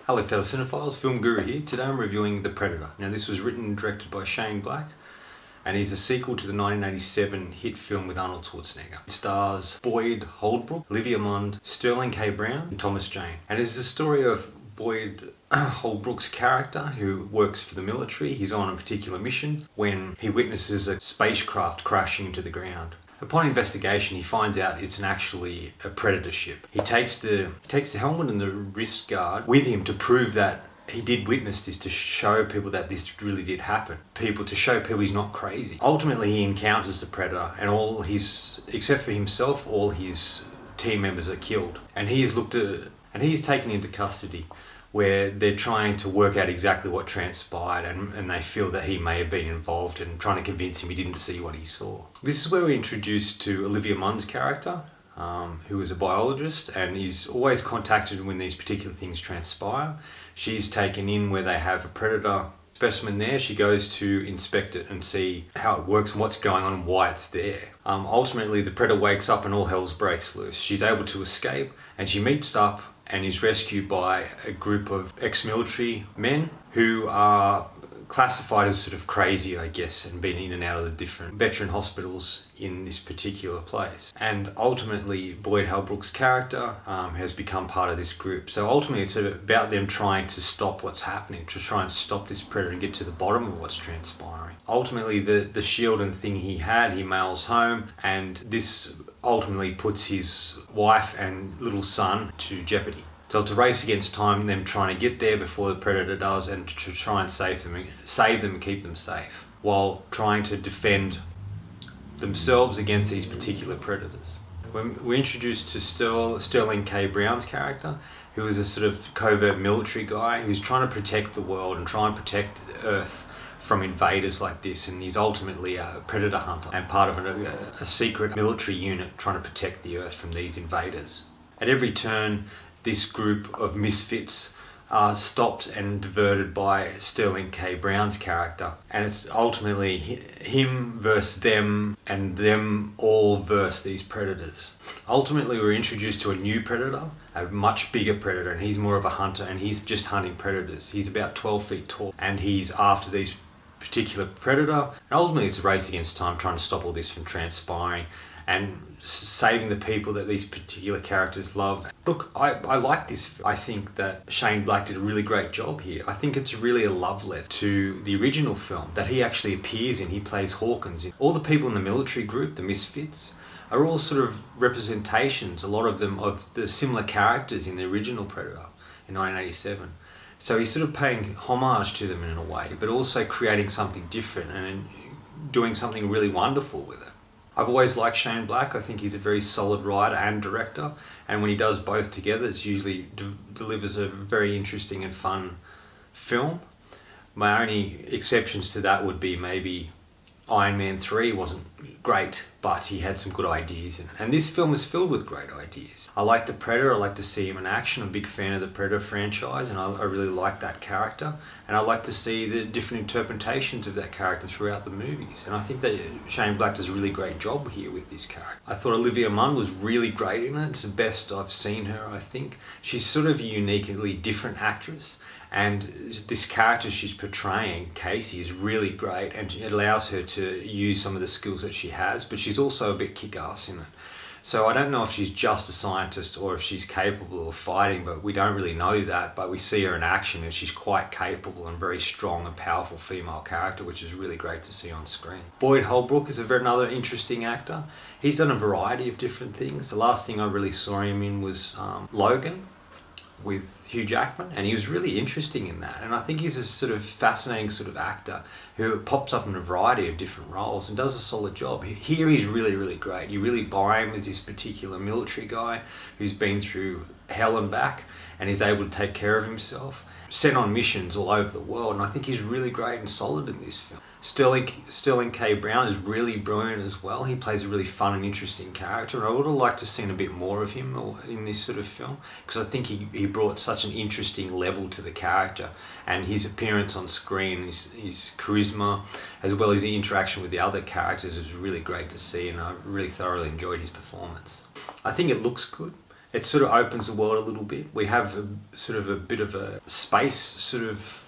Hello fellow cinephiles, Film Guru here. Today I'm reviewing The Predator. Now this was written and directed by Shane Black and is a sequel to the 1987 hit film with Arnold Schwarzenegger. It stars Boyd Holbrook, Olivia Munn, Sterling K. Brown and Thomas Jane. And it's the story of Boyd Holbrook's character who works for the military. He's on a particular mission when he witnesses a spacecraft crashing into the ground. Upon investigation, he finds out it's actually a Predator ship. He takes the helmet and the wrist guard with him to prove that he did witness this, to show people that this really did happen. To show people he's not crazy. Ultimately, he encounters the Predator and except for himself, all his team members are killed. And he is taken into custody, where they're trying to work out exactly what transpired, and they feel that he may have been involved in trying to convince him he didn't see what he saw. This is where we're introduced to Olivia Munn's character, who is a biologist and is always contacted when these particular things transpire. She's taken in where they have a predator specimen there. She goes to inspect it and see how it works and what's going on and why it's there. Ultimately, the predator wakes up and all hell breaks loose. She's able to escape and she meets up and is rescued by a group of ex-military men who are classified as sort of crazy, I guess, and been in and out of the different veteran hospitals in this particular place. And ultimately, Boyd Holbrook's character has become part of this group. So ultimately, it's about them trying to stop what's happening, to try and stop this predator and get to the bottom of what's transpiring. Ultimately, the shield and thing he mails home, and this ultimately puts his wife and little son to jeopardy. So it's a race against time, them trying to get there before the predator does, and to try and save them and keep them safe, while trying to defend themselves against these particular predators. When we're introduced to Sterling K. Brown's character, who is a sort of covert military guy who's trying to protect the world and try and protect Earth from invaders like this, and he's ultimately a predator hunter and part of a secret military unit trying to protect the Earth from these invaders. At every turn, this group of misfits are stopped and diverted by Sterling K. Brown's character, and it's ultimately him versus them, and them all versus these predators. Ultimately, we're introduced to a new predator, a much bigger predator, and he's more of a hunter, and he's just hunting predators. He's about 12 feet tall, and he's after these particular predator, and ultimately it's a race against time, trying to stop all this from transpiring and saving the people that these particular characters love. Look, I like this. I think that Shane Black did a really great job here. I think it's really a love letter to the original film that he actually appears in. He plays Hawkins. All the people in the military group, the misfits, are all sort of representations, a lot of them, of the similar characters in the original Predator in 1987. So he's sort of paying homage to them in a way, but also creating something different and doing something really wonderful with it. I've always liked Shane Black. I think he's a very solid writer and director, and when he does both together, it usually delivers a very interesting and fun film. My only exceptions to that would be maybe Iron Man 3 wasn't great, but he had some good ideas in it. And this film is filled with great ideas. I like the Predator. I like to see him in action. I'm a big fan of the Predator franchise, and I really like that character. And I like to see the different interpretations of that character throughout the movies. And I think that Shane Black does a really great job here with this character. I thought Olivia Munn was really great in it. It's the best I've seen her, I think. She's sort of a uniquely different actress. And this character she's portraying, Casey, is really great, and it allows her to use some of the skills that she has, but she's also a bit kick-ass in it. So I don't know if she's just a scientist or if she's capable of fighting, but we don't really know that, but we see her in action and she's quite capable and very strong and powerful female character, which is really great to see on screen. Boyd Holbrook is another interesting actor. He's done a variety of different things. The last thing I really saw him in was Logan, with Hugh Jackman, and he was really interesting in that. And I think he's a sort of fascinating sort of actor who pops up in a variety of different roles and does a solid job. Here he's really, really great. You really buy him as this particular military guy who's been through hell and back, and he's able to take care of himself, sent on missions all over the world, and I think he's really great and solid in this film. Sterling K. Brown is really brilliant as well. He plays a really fun and interesting character, and I would have liked to have seen a bit more of him in this sort of film, because I think he brought such an interesting level to the character, and his appearance on screen, his charisma, as well as the interaction with the other characters, was really great to see, and I really thoroughly enjoyed his performance. I think it looks good. It sort of opens the world a little bit. We have sort of a bit of a space sort of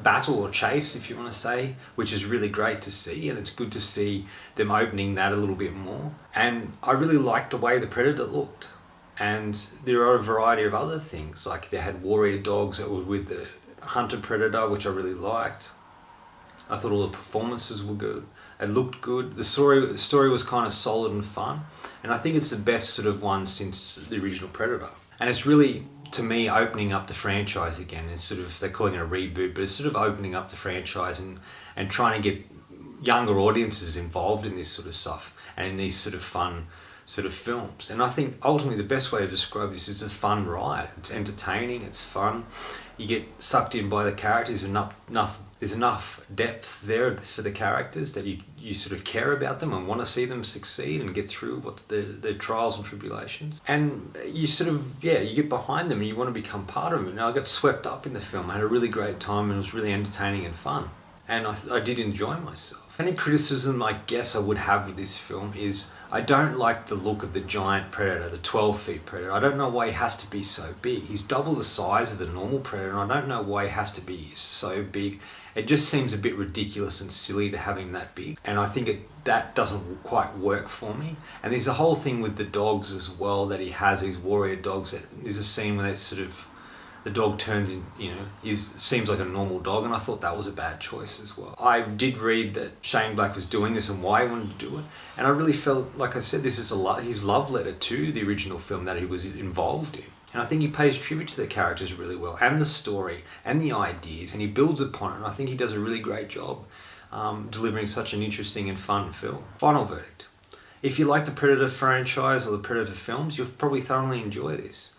battle or chase, if you want to say, which is really great to see, and it's good to see them opening that a little bit more. And I really liked the way the Predator looked. And there are a variety of other things, like they had warrior dogs that were with the hunter predator, which I really liked. I thought all the performances were good. It looked good. The story was kind of solid and fun, and I think it's the best sort of one since the original Predator. And it's really, to me, opening up the franchise again. It's sort of, they're calling it a reboot, but it's sort of opening up the franchise and trying to get younger audiences involved in this sort of stuff and in these sort of fun sort of films. And I think ultimately the best way to describe this is a fun ride. It's entertaining, it's fun, you get sucked in by the characters, and there's enough depth there for the characters that you sort of care about them and want to see them succeed and get through what their trials and tribulations. And you sort of, you get behind them and you want to become part of them. And I got swept up in the film. I had a really great time and it was really entertaining and fun. And I did enjoy myself. Any criticism I guess I would have with this film is I don't like the look of the giant Predator, the 12-foot Predator. I don't know why he has to be so big. He's double the size of the normal Predator, and I don't know why he has to be so big. It just seems a bit ridiculous and silly to have him that big. And I think that doesn't quite work for me. And there's a whole thing with the dogs as well, that he has these warrior dogs. There's a scene where they sort of, the dog turns in, seems like a normal dog, and I thought that was a bad choice as well. I did read that Shane Black was doing this and why he wanted to do it, and I really felt, like I said, this is his love letter to the original film that he was involved in. And I think he pays tribute to the characters really well, and the story, and the ideas, and he builds upon it, and I think he does a really great job delivering such an interesting and fun film. Final verdict. If you like the Predator franchise or the Predator films, you'll probably thoroughly enjoy this.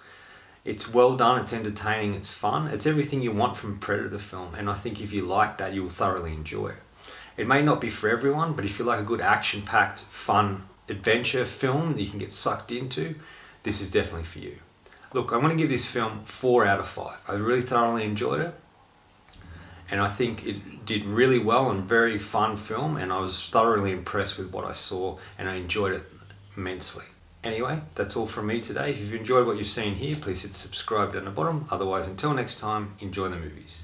It's well done, it's entertaining, it's fun. It's everything you want from a Predator film, and I think if you like that, you'll thoroughly enjoy it. It may not be for everyone, but if you like a good action-packed, fun adventure film that you can get sucked into, this is definitely for you. Look, I'm going to give this film 4 out of 5. I really thoroughly enjoyed it, and I think it did really well and very fun film, and I was thoroughly impressed with what I saw, and I enjoyed it immensely. Anyway, that's all from me today. If you've enjoyed what you've seen here, please hit subscribe down the bottom. Otherwise, until next time, enjoy the movies.